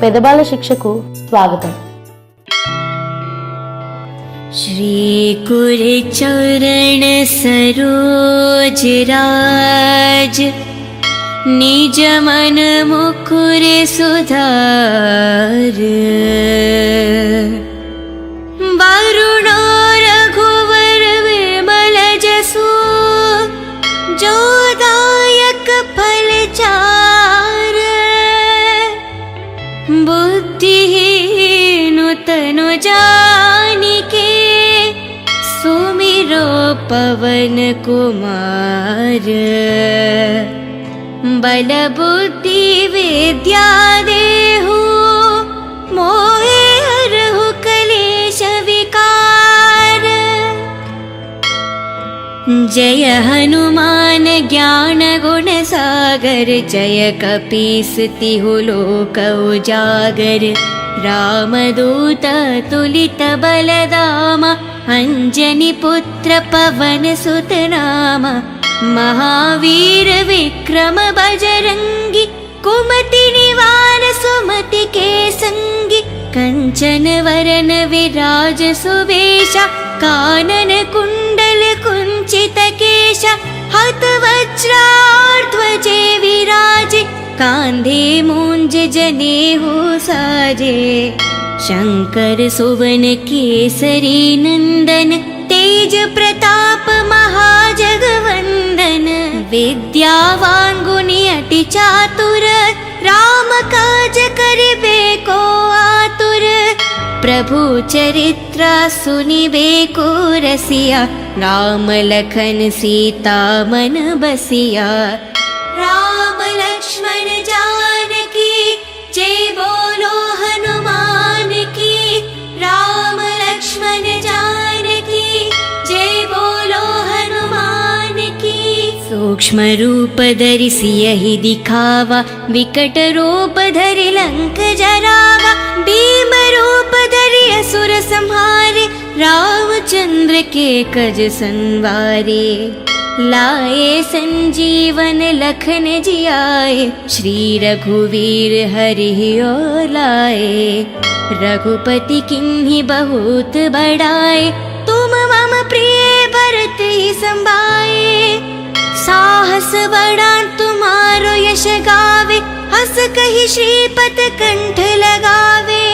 పెదబాల శిక్షకు స్వాగతం. श्री गुरुचरण सरोज राज निज मन मुकुर सुधार वरुणो रघुवर विमल जसु जोदायक फल चार बुद्धिहीन तनु जानिके सुमिरो पवन कुमार बल बुद्धि विद्या देहु मोहे हरहु कलेश विकार जय हनुमान ज्ञान गुण सागर जय कपीस तिहु लोक उजागर रामदूत तुलित बलदामा अंजनी पुत्र पवन सुत नामा महावीर विक्रम बजरंगी कुमति निवार सुमति के संगी कंचन वरन विराज सुवेशा कानन कुंडल कुंचित केशा हत वज्राध्वजे विराजे कांधे मूंज जनेऊ साजे शंकर सुवन केसरी नंदन तेज प्रताप महाजगवंदन विद्यावान गुणी अति चातुर राम काज करिबे को आतुर प्रभु चरित्र सुनिबे को रसिया राम लखन सीता मन बसिया राम लक्ष्मण जानकी जय बोलो हनुमान की राम लक्ष्मण जानकी जय बोलो हनुमान की सूक्ष्म रूप धरि सियहि दिखावा विकट रूप धरि लंक जरावा भीम रूप धरि असुर संहारे रामचंद्र के कज संवारे लाए संजीवन लखन जियाए श्री रघुवीर हरि ओर लाए रघुपति किन्हीं बहुत बड़ाए तुम मम प्रिय भरत ही संभाए साहस बड़ा तुम्हारो यश गावे हस कहि श्रीपत कंठ लगावे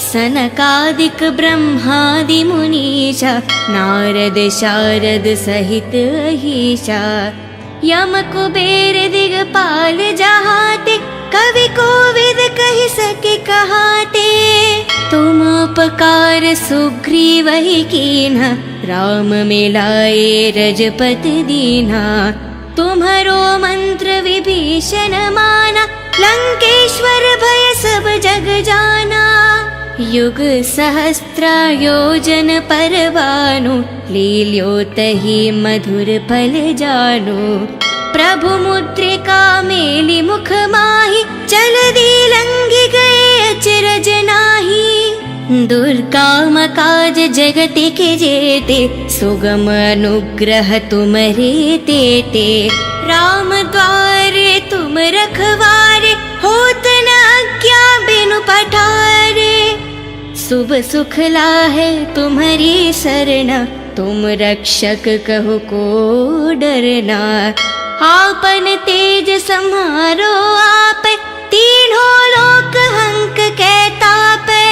सनकादिक ब्रह्मादि मुनीशा नारद शारद सहित अहीशा यम कुबेर दिगपाल जहाते कवि कोविद कहि सके कहाते तुम उपकार सुग्रीव ही कीन्हा राम मिलाए रजपति दीन्हा तुम्हारो मंत्र विभीषण माना लंकेश्वर भय सब जग जाना युग सहस्त्र योजन परवानु लील्योतहि मधुर फल जानु प्रभु मुद्रिका मेलि मुख माहि जलधि लंघि गए अचरज नाही दुर्गम काज जगति के जेते सुगम अनुग्रह तुम्हारे तेते राम द्वारे तुम रखवारे होत न आज्ञा बिनु पठारे शुभ सुख लाहे तुम्हारी सरना तुम रक्षक कहो को डरना आपन तेज सम्हारो आप तीनों लोक हंक कहतापे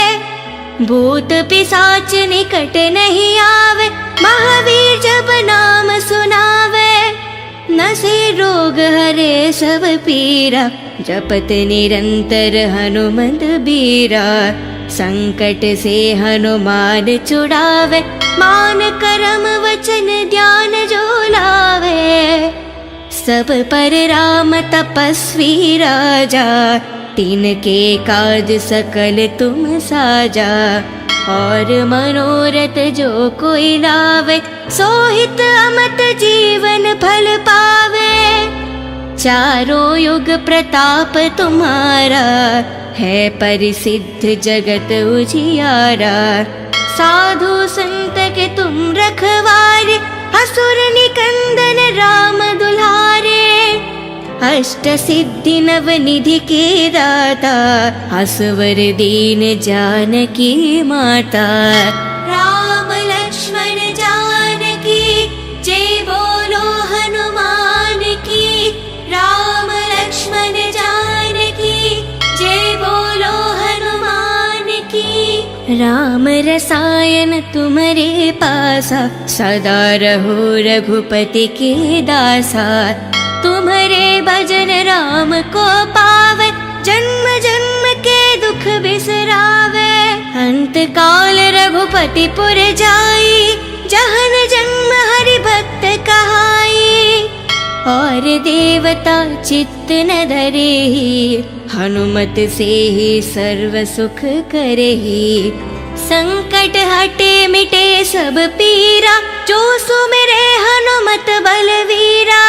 भूत पिशाच निकट नहीं आवे महावीर जब नाम सुनावे नसे रोग हरे सब पीरा जपत निरंतर हनुमंत बीरा संकट से हनुमान छुड़ावे मान करम वचन ध्यान जो लावे सब पर राम तपस्वी राजा तिनके काज सकल तुम साजा और मनोरथ जो कोई लावे सोहित अमत जीवन फल पावे चारों युग प्रताप तुम्हारा है परिसिद्ध जगत उजियारा साधु संत के तुम रखवारे असुर निकंदन राम दुलारे अष्टसिद्धि नवनिधि के दाता असवर दीन जानकी माता। राम लक्ष्मण जानकी जय बोलो हनुमान की। राम लक्ष्मण जानकी जय बोलो हनुमान की। राम रसायन तुम्हारे पासा सदा रहो रघुपति के दासा। तुम्हारे भजन राम को पावे जन्म जन्म के दुख बिसरावे। अंत काल रघुपति पुर जाई जहन जन्म हरि भक्त कहाई। और देवता चित्त न धरेहि हनुमत से ही सर्व सुख करेहि। संकट हटे मिटे सब पीरा जो सुमिरे हनुमत बलवीरा।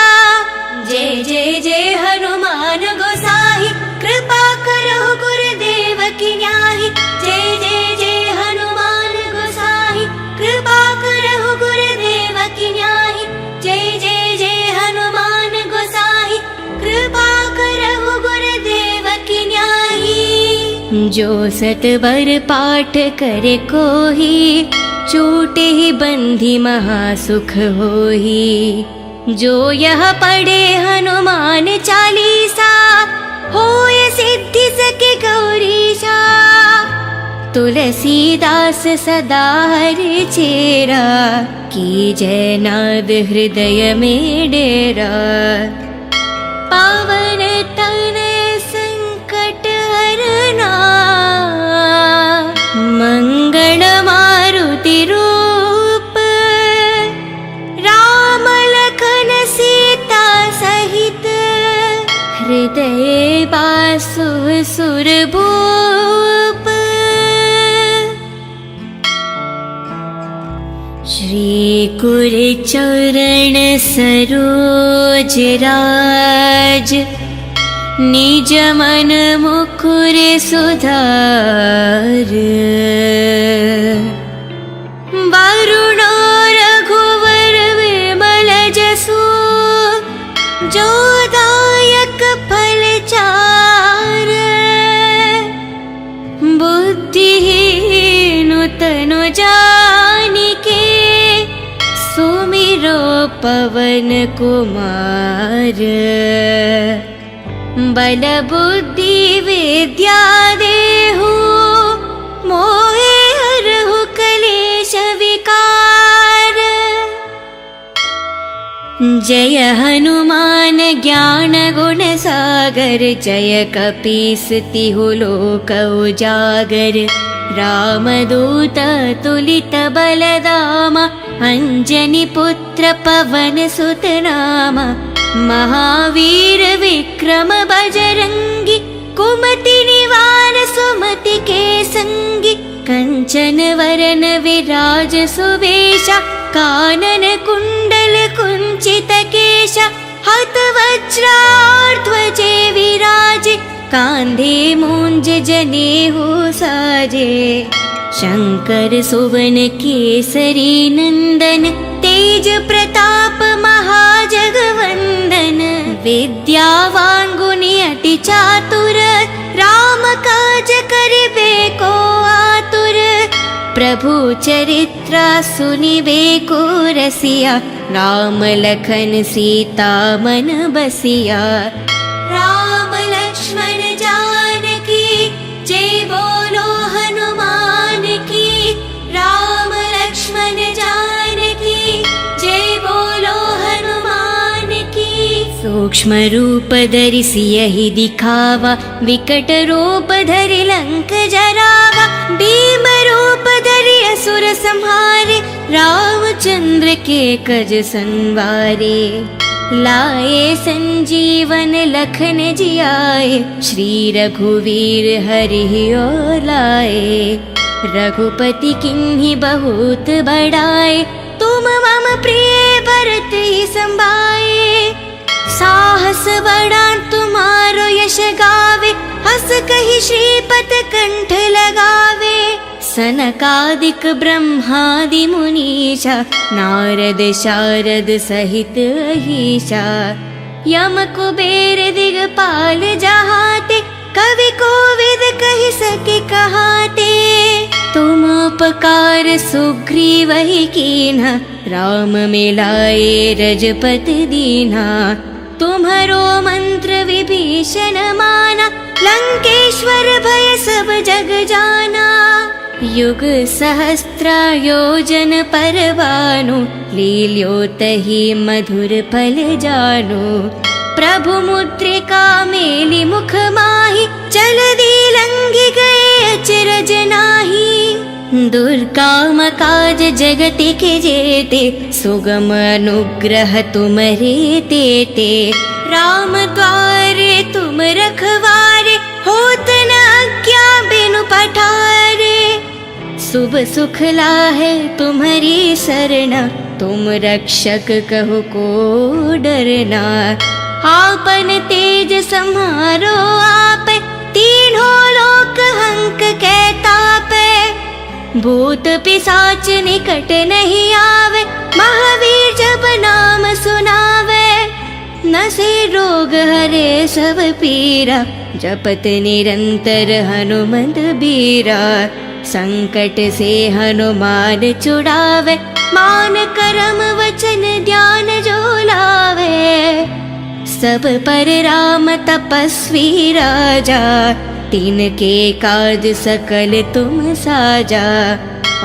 जय जय जय हनुमान गोसाई कृपा करो गुरुदेव की न्याही। जय जय जय हनुमान गोसाई कृपा करो गुरुदेव की न्याही। जय जय जय हनुमान गोसाई कृपा करो गुरुदेव की न्याही। जो सतबर पाठ करे कोही छूटे ही बंधी महासुख होही। जो यह पढ़े हनुमान चालीसा होय सिद्धि सके गौरीशा। तुलसीदास सदा हरि चेरा की जय नाद हृदय में डेरा। पावन तनय संकट हरना मंगल मारुति रूप। राम लखन सीता सहित हृदय बासु सुरभूप। श्री गुरुचरण सरोज राज निज मन मुकुर सुधार। वरुणो रघुवर विमल जसु जो दायक फल चार। बुद्धिहीन तनु जानिके सुमिरो पवन कुमार। बल बुद्धि विद्या देहु मोहे हरहु कलेश विकार। जय हनुमान ज्ञान गुण सागर जय कपीस तिहु लोक उजागर। रामदूत तुलित बलदामा अंजनी पुत्र पवन सुत नामा। महावीर विक्रम बजरंगी कुमति निवार सुमति के संगी। कंचन वरन विराज सुवेशा कानन कुंडल कुंचित केशा। हत वज्राध्वजे विराजे कांधे मूंज जनेऊ साजे। शंकर सुवन केसरी नंदन तेज प्रताप महाजगवंदन। विद्यावान गुणी अति चातुर राम काज करिबे को आतुर। प्रभु चरित्र सुनिबे को रसिया राम लखन सीता मन बसिया। राम लक्ष्मण जानकी जय बोलो हनुमान की। राम लक्ष्मण जानकी जय बोलो हनुमान की। सूक्ष्म रूप धरि सियहि दिखावा विकट रूप धरि लंक जरावा। भीम रूप धरि असुर संहारे रामचंद्र के कज संवारे। लाए संजीवन लखन जियाए श्री रघुवीर हरि ओर लाए। रघुपति किन्हीं बहुत बड़ाए तुम मम प्रिय भरत ही संभाए। साहस बड़ा तुम्हारो यश गावे हस कहि श्रीपत कंठ लगावे। सनकादिक ब्रह्मादि मुनीशा नारद शारद सहित अहीशा। यम कुबेर दिगपाल जहाते, कवि कोविद कहि सके कहाते। तुम उपकार सुग्रीव ही कीन्हा, राम मिलाए रजपति दीन्हा। तुम्हारो मंत्र विभीषण माना, लंकेश्वर भय सब जग जाना। युग सहस्त्र योजन पर भानु, लील्योतहि मधुर फल जानु। प्रभु मुद्रिका मेलि मुख माहि, जलधि लंघि गए अचरज नाहि। दुर्गम काज जगति के जेते, सुगम अनुग्रह तुम्हरे तेते। राम द्वारे तुम रखवारे, होत न आज्ञा बिनु पठारे। शुभ सुख लाहे तुम्हारी सरना, तुम रक्षक कहो को डरना। आपन तेज सम्हारो आप, तीनों लोक हंक कै तापै। भूत पिशाच निकट नहीं आवे, महावीर जब नाम सुनावे। नसे रोग हरे सब पीरा, जपत निरंतर हनुमंत बीरा। संकट से हनुमान छुड़ावे, मान करम वचन ध्यान जो लावे। सब पर राम तपस्वी राजा, तिनके काज सकल तुम साजा।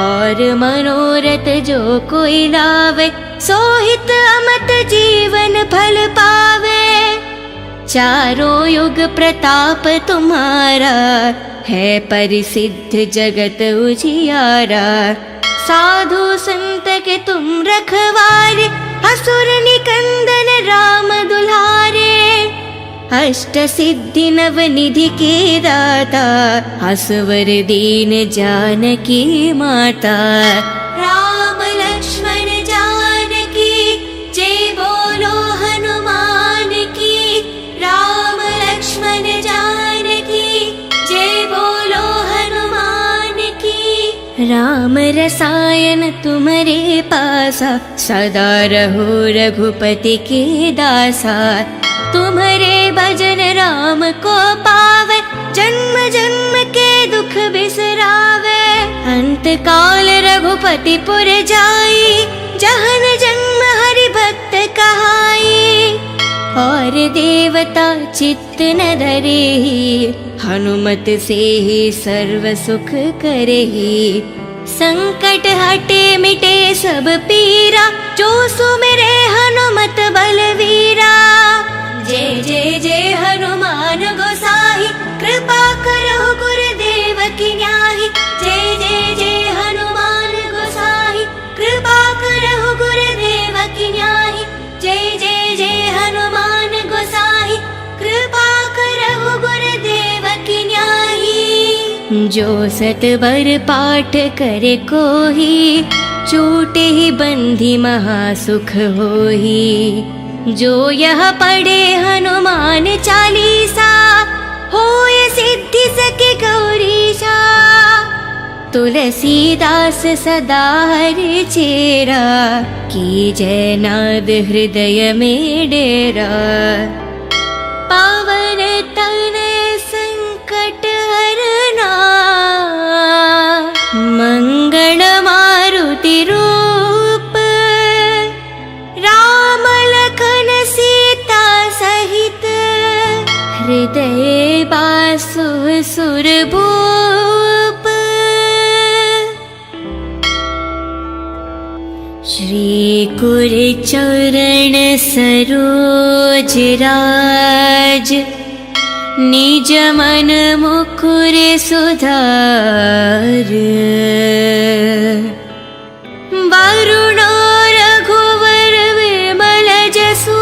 और मनोरथ जो कोई लावे, सोहित अमत जीवन फल पावे। चारों युग प्रताप तुम्हारा, है परिसिद्ध जगत उजियारा। साधु संत के तुम रखवारे, असुर निकंदन राम दुल्हारे। अष्ट सिद्धि नव निधि के दाता, असवर दीन जानकी माता। राम लक्ष्मण जानकी, जय बोलो हनुमान की। राम लक्ष्मण जानकी, जय बोलो हनुमान की। राम रसायन तुम्हारे पासा, सदा रहो रघुपति के दासा। तुम्हारे भजन राम को पावे, जन्म जन्म के दुख बिसरावे। अंत काल रघुपति पुर जाई, जहन जन्म हरि भक्त कहाई। और देवता चित्त न धरेहि, हनुमत से ही सर्व सुख करेहि। संकट हटे मिटे सब पीरा, जो सुमिरे हनुमत बलवीरा। जय जय जय हनुमान गोसाई, कृपा करो गुरुदेव की न्याही। जय जय जय हनुमान गोसाई, कृपा करो गुरुदेव की न्याही। जय जय जय हनुमान गोसाई, कृपा करो गुरुदेव की न्याही। जो सत बर पाठ करे कोही, छूटे ही बंधी महासुख होही। जो यह पढ़े हनुमान चालीसा, होय सिद्धि सके गौरीशा। तुलसीदास सदा हरि चेरा, की जय नाद हृदय में डेरा। पावन तनय संकट हरना, मंगल मारुति रूप। राम लखन सीता सहित, हृदय बासु सुरभूप। श्री गुर चरण सरोज राज, निज मन मुकुर सुधार। वरुण रघुवर विमल जसु,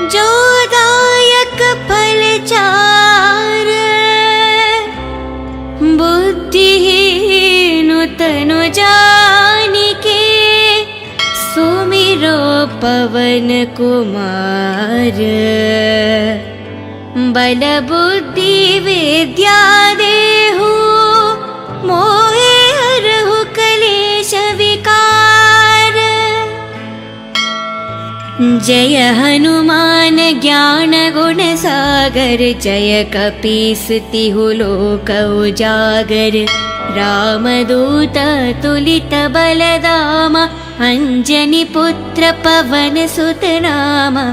जो दायक फल चार। बुद्धिहीन तनु जानिके, सुमिरो पवन कुमार। बल बुद्धि विद्या देहु, मोहे हरहु कलेश विकार। जय हनुमान ज्ञान गुण सागर, जय कपीस तिहु लोक उजागर। रामदूत तुलित बलधामा, अंजनी पुत्र पवन सुत नामा।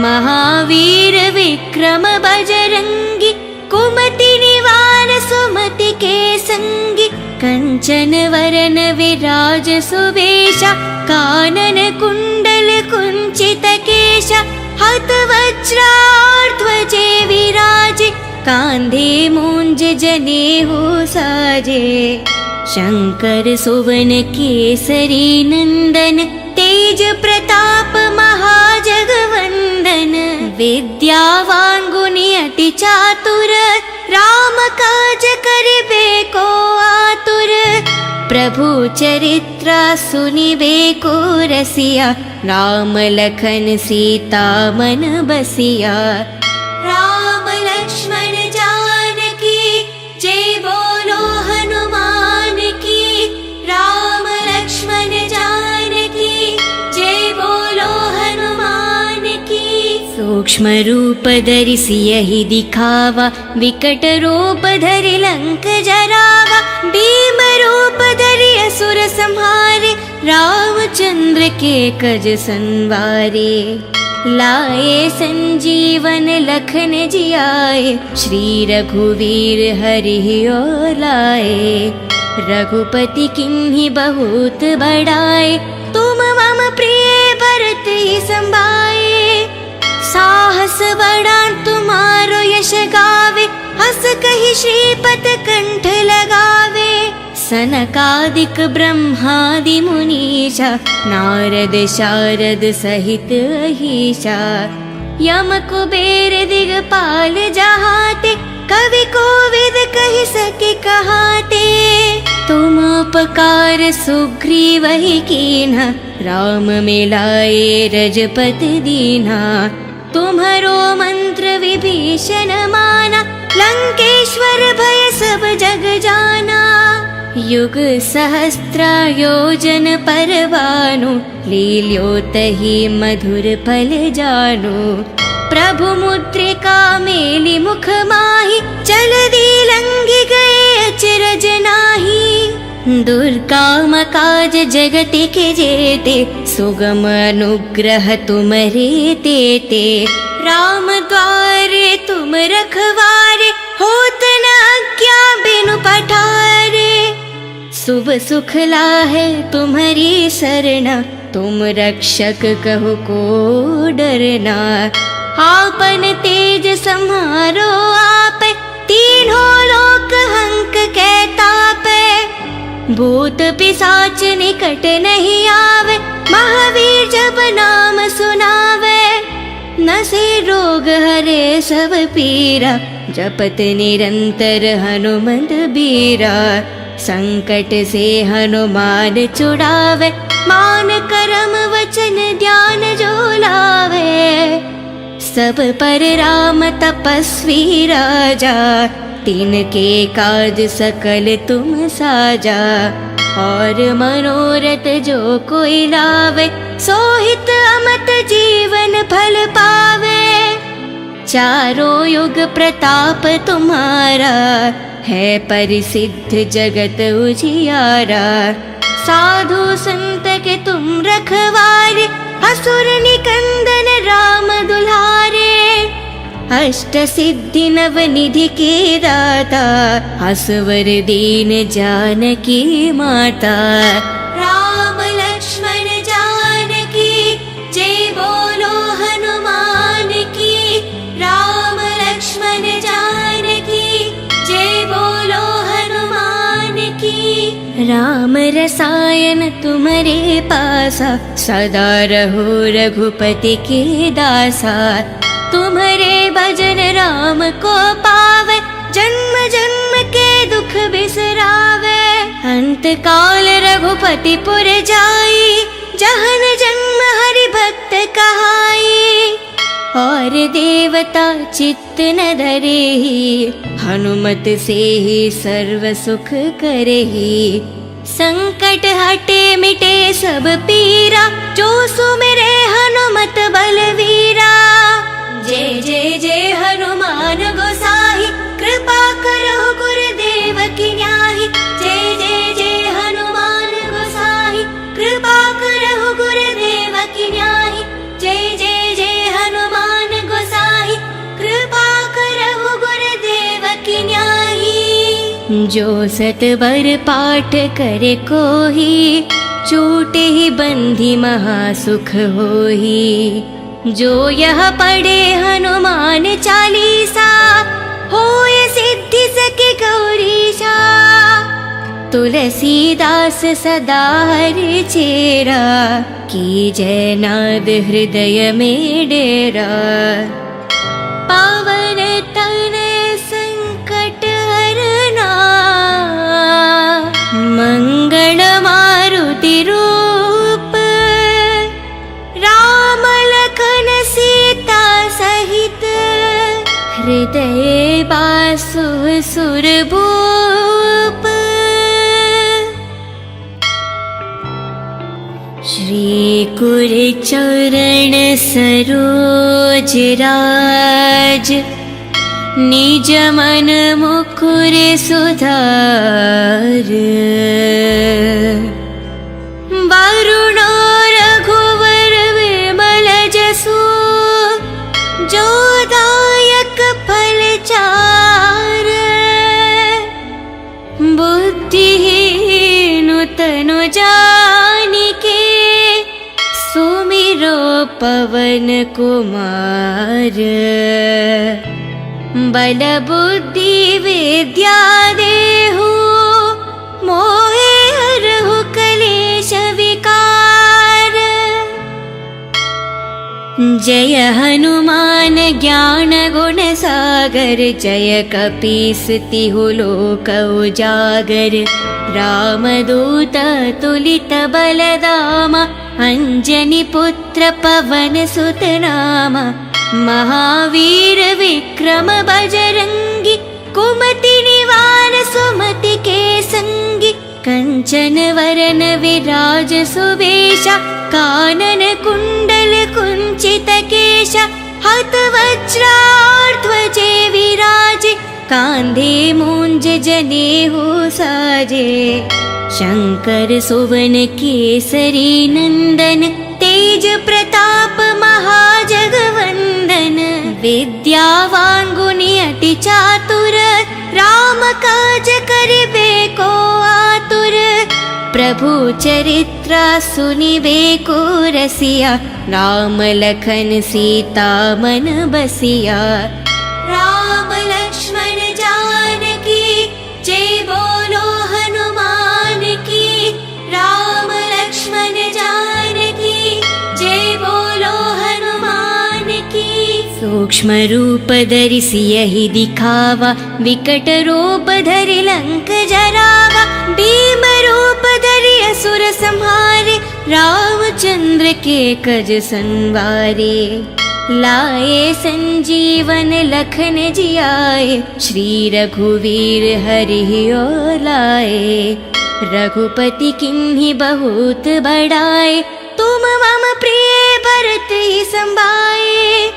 महावीर विक्रम बजरंगी, कुमति निवार सुमति के संगी। कंचन वरन विराज सुबेशा, कानन कुंडल कुंचित केशा। हत वज्राध्वजे विराजे, कांधे मूंज जनेऊ साजे। शंकर सुवन केसरी नंदन, तेज प्रताप महाजगवंदन। विद्यावान गुणी अति चातुर, राम काज करिबे को आतुर। प्रभु चरित्र सुनिबे को रसिया, राम लखन सीता मन बसिया। राम लक्ष्मण जानकी, जय बोलो हनुमान की। राम लक्ष्मण जानकी, जय बोलो हनुमान की। सूक्ष्म रूप धरि सियहि दिखावा, विकट रूप धरि लंक जरावा। भीम रूप धरि असुर संहारे, रामचंद्र के कज संवारे। लाए संजीवन लखन जियाए, श्री रघुवीर हरि ओर लाए। रघुपति किन्हीं बहुत बड़ाए, तुम मम प्रिय भरत ही संभाए। साहस बड़ा तुम्हारो यश गावे, हस कहि श्रीपद कंठ लगावे। सनकादिक ब्रह्मादि मुनीषा, नारद शारद सहित अहीशा। यम कुबेर दिगपाल जहाते, कवि कोविद कहि सके कहाते। तुम उपकार सुग्रीव ही कीन्हा, राम मिलाए रजपति दीन्हा। तुम्हारो मंत्र विभीषण माना, लंकेश्वर भय सब जग जाना। युग सहस्त्र योजन पर भानु, लील्योतहि मधुर फल जानु। प्रभु मुद्रिका मेलि मुख माहि, जलधि लंघि गए अचरज नाहि। दुर्गम काज जगति के जेते, सुगम अनुग्रह तुम्हारे तेते। राम द्वारे तुम रखवारे, होत न आज्ञा बिनु पठारे। शुभ सुख लाहे तुम्हारी सरना, तुम रक्षक कहो को डरना। आपन तेज सम्हारो आपे, तीनों लोक हंक के तापे। भूत पिशाच निकट नहीं आवे, महावीर जब नाम सुनावे। नसे रोग हरे सब पीरा, जपत निरंतर हनुमत बीरा। संकट से हनुमान छुड़ावे, मान करम वचन ध्यान जो लावे। सब पर राम तपस्वी राजा, तिनके काज सकल तुम साजा। और मनोरथ जो कोई लावे, सोहित अमत जीवन फल पावे। चारों युग प्रताप तुम्हारा, है परिसिद्ध जगत उजियारा। साधु संत के तुम रखवारे, असुर निकंदन राम दुल्हारे। अष्ट सिद्धि नव निधि के दाता, असवर दीन जानकी माता। राम लक्ष्मण जानकी, जय बोलो हनुमान की। राम लक्ष्मण जानकी, जय बोलो हनुमान की। राम रसायन तुम्हारे पासा, सदा रहो रघुपति के दासा। तुम्हारे भजन राम को पावे, जन्म जन्म के दुख बिसरावे। अंत काल रघुपति पुर जाई, जहन जन्म हरि भक्त कहाई। और देवता चित्त न धरेहि, हनुमत से ही सर्व सुख करेहि। संकट हटे मिटे सब पीरा, जो सुमिरे हनुमत बलवीरा। जय जय जय हनुमान गोसाई, कृपा करो गुरुदेव की न्याही। जय जय जय हनुमान गोसाई, कृपा करो गुरुदेव की न्याही। जय जय जय हनुमान गोसाई, कृपा करो गुरुदेव की न्याही। जो सतवर पाठ करे कोही, छूटे ही बंधी महासुख होही। जो यह पढ़े हनुमान चालीसा, होय सिद्धि सके गौरीशा। तुलसीदास सदा हरि चेरा, की जय नाद हृदय में डेरा। पावन तनय संकट हरना, मंगल मारुति रूप। राम लखन सीता सहित, हृदय बासु सुरभूप। श्री कुर चरण सरोज राज, निज मन मुकुर सुधार। वरुण रघुवर विमल जसु, जो दायक फल चार। बुद्धिहीन तनु जानिके, सुमिरो पवन कुमार। बल बुद्धि विद्या देहु, मोहे हरहु कलेश विकार। जय हनुमान ज्ञान गुण सागर, जय कपीस तिहु लोक उजागर। रामदूत तुलित बलधामा, अंजनी पुत्र पवन सुत नामा। महावीर विक्रम बजरंगी, कुमति निवार सुमति के संगी। कंचन वरन विराज सुबेशा, कानन कुंडल कुंचित केशा। हत वज्राध्वजे विराजे, कांधे मूंज जनेऊ साजे। शंकर सुवन केसरी नंदन, तेज प्रताप महाजगवंदन। विद्यावान गुणी अति चातुर, राम काज करिबे को आतुर। प्रभु चरित्र सुनिबे को रसिया, राम लखन सीता मन बसिया। राम लक्ष्मण जानकी, जय बोलो हनुमान की। राम लक्ष्मण जानकी, जय बोलो हनुमान की। सूक्ष्म रूप धरि सियहि दिखावा, विकट रूप धरि लंक जरावा। भीम रूप धरि असुर संहारे, रामचंद्र के कज संवारे। लाए संजीवन लखन जियाए, श्री रघुवीर हरि ओर लाए। रघुपति किन्हीं बहुत बड़ाए, तुम मम प्रिय भरत ही संभाए।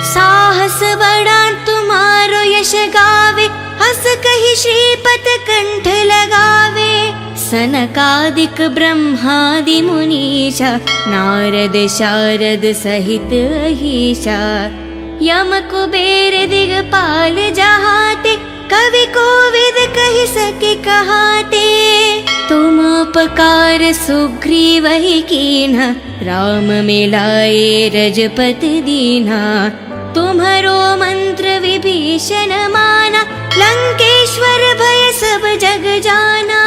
साहस बड़ा तुम्हारो यश गावे, हस कहि श्रीपत कंठ लगावे। सनकादिक ब्रह्मादि मुनीषा, नारद शारद सहित अहीशा। यम कुबेर दिगपाल जहाते, कवि कोविद कहि सके कहाते। तुम उपकार सुग्रीवहि कीन्हा, राम मिलाए रजपति दीन्हा। तुम्हरो मंत्र विभीषण माना, लंकेश्वर भय सब जग जाना।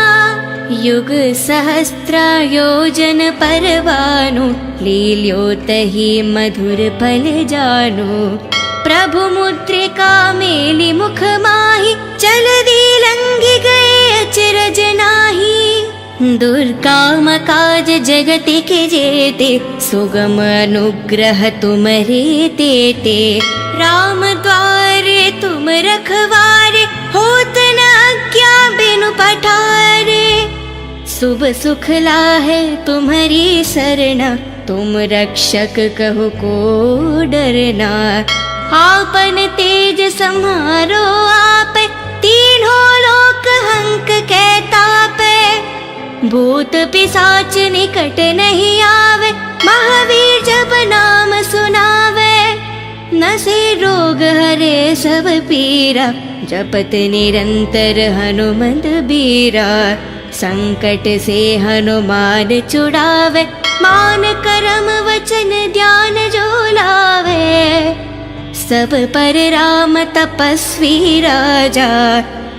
युग सहस्त्र योजन परवानु, लील्योतहि मधुर फल जानु। प्रभु मुद्रिका मेलि मुख माहि, जलधि लंघि गए अचरज नाही। दुर्गम काज जगति के जेते, सुगम अनुग्रह तुम्हरे तेते। राम द्वारे तुम रखवारे, होत न आज्ञा बिनु पठारे। शुभ सुख लाहे तुम्हारी सरना, तुम रक्षक कहो को डरना। आपन तेज सम्हारो आप, तीनों लोक हंक कहता पे। भूत पिशाच निकट नहीं आवे, महावीर जब नाम सुनावे। नसे रोग हरे सब पीरा, जपत निरंतर हनुमंत बीरा। संकट से हनुमान छुड़ावे, मान करम वचन ध्यान जो लावे। सब पर राम तपस्वी राजा,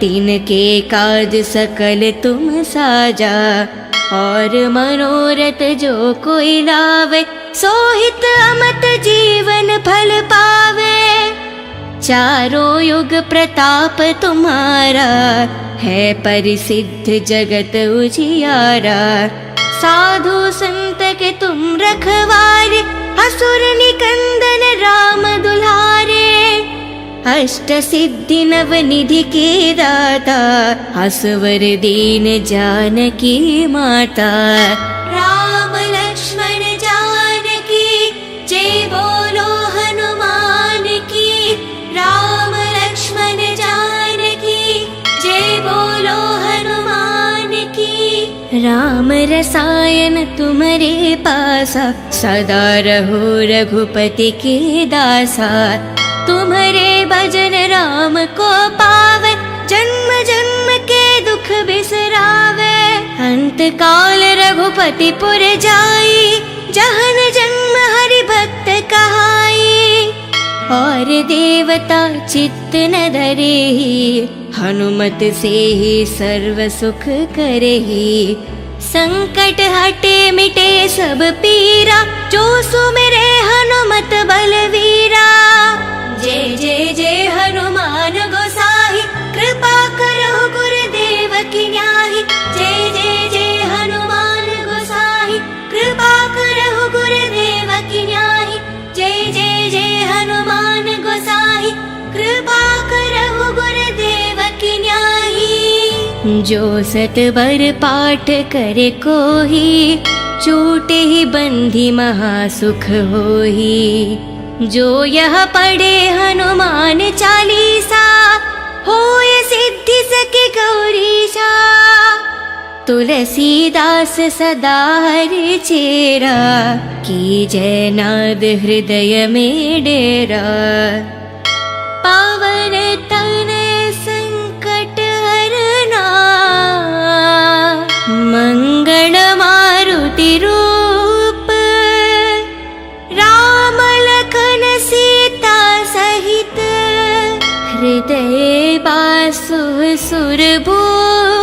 तिनके काज सकल तुम साजा। और मनोरथ जो कोई लावे, सोहित अमत जीवन फल पावे। चारों युग प्रताप तुम्हारा, है परिसिद्ध जगत उजियारा। साधु संत के तुम रखवारे, असुर निकंदन राम दुलारे। अष्ट सिद्धि नव निधि के दाता, असवर दीन जानकी माता। राम लक्ष्मण जानकी जय बोलो हनुमान की। राम लक्ष्मण जानकी जय बोलो हनुमान की। राम रसायन तुम्हारे पासा, सदा रहो रघुपति के दासा। तुम्हारे भजन राम को पावे, जन्म जन्म के दुख बिसरावे। अंत काल रघुपति पुर जाई, जहन जन्म हरि भक्त कहाई। और देवता चित्त न धरेहि, हनुमत से ही सर्व सुख करेहि। संकट हटे मिटे सब पीरा, जो सुमिरे हनुमत बलवीरा। जय जय जय हनुमान गोसाई, कृपा करो गुरुदेव की न्याही। जय जय जय हनुमान गोसाई, कृपा करो गुरुदेव की न्याही। जय जय जय हनुमान गोसाई, कृपा करो गुरुदेव की न्याही। जो सत बर पाठ करे कोही, छूटे ही बंधी महासुख होही। जो यह पढ़े हनुमान चालीसा, होय सिद्धि सके गौरीशा। तुलसीदास सदा हरि चेरा, की जय नाद हृदय में डेरा। पावन तनय संकट हरना, मंगल मारुति रूप। राम लखन सीता सहित, हृदय बासु सुरभूप।